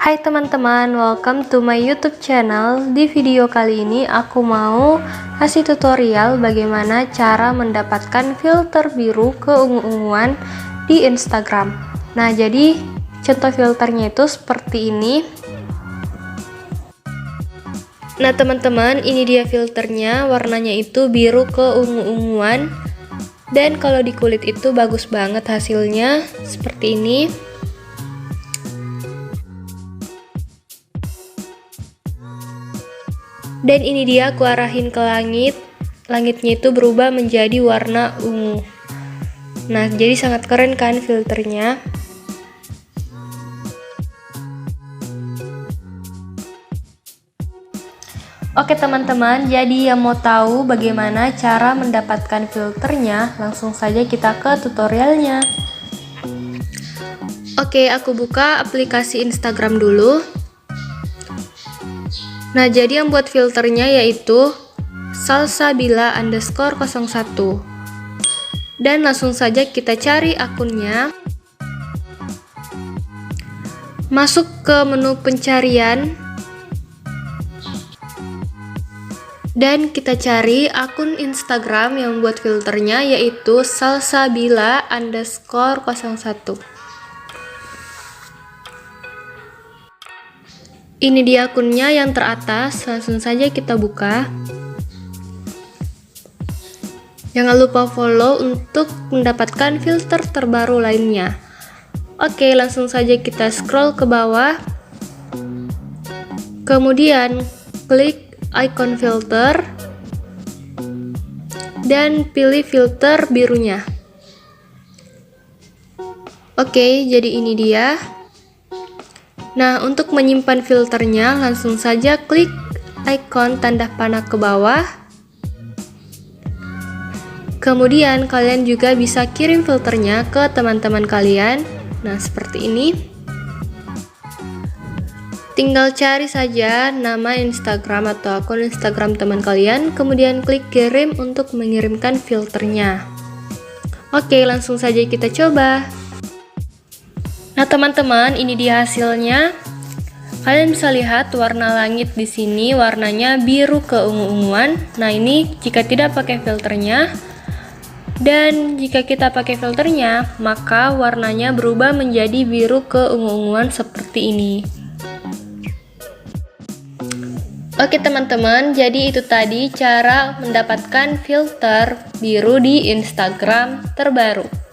Hai teman-teman, welcome to my YouTube channel. Di video kali ini aku mau kasih tutorial bagaimana cara mendapatkan filter biru keungu-unguan di Instagram. Nah, jadi contoh filternya itu seperti ini. Nah teman-teman, ini dia filternya, warnanya itu biru keungu-unguan. Dan kalau di kulit itu bagus banget hasilnya, seperti ini. Dan ini dia aku arahin ke langit. Langitnya itu berubah menjadi warna ungu. Nah, jadi sangat keren kan filternya. Oke teman-teman, jadi yang mau tahu bagaimana cara mendapatkan filternya, langsung saja kita ke tutorialnya. Oke, aku buka aplikasi Instagram dulu. Nah, jadi yang buat filternya yaitu salsabila_01. Dan langsung saja kita cari akunnya. Masuk ke menu pencarian. Dan kita cari akun Instagram yang buat filternya yaitu salsabila_01. Ini dia akunnya yang teratas, langsung saja kita buka. Jangan lupa follow untuk mendapatkan filter terbaru lainnya. Oke, langsung saja kita scroll ke bawah. Kemudian klik icon filter dan pilih filter birunya. Oke, jadi ini dia. Nah, untuk menyimpan filternya langsung saja klik icon tanda panah ke bawah. Kemudian kalian juga bisa kirim filternya ke teman-teman kalian. Nah, seperti ini. Tinggal cari saja nama Instagram atau akun Instagram teman kalian, kemudian klik kirim untuk mengirimkan filternya. Oke, langsung saja kita coba. Nah teman-teman, ini dia hasilnya. Kalian bisa lihat warna langit di sini warnanya biru keungu-unguan. Nah ini jika tidak pakai filternya. Dan jika kita pakai filternya, maka warnanya berubah menjadi biru keungu-unguan seperti ini. Oke teman-teman, jadi itu tadi cara mendapatkan filter biru di Instagram terbaru.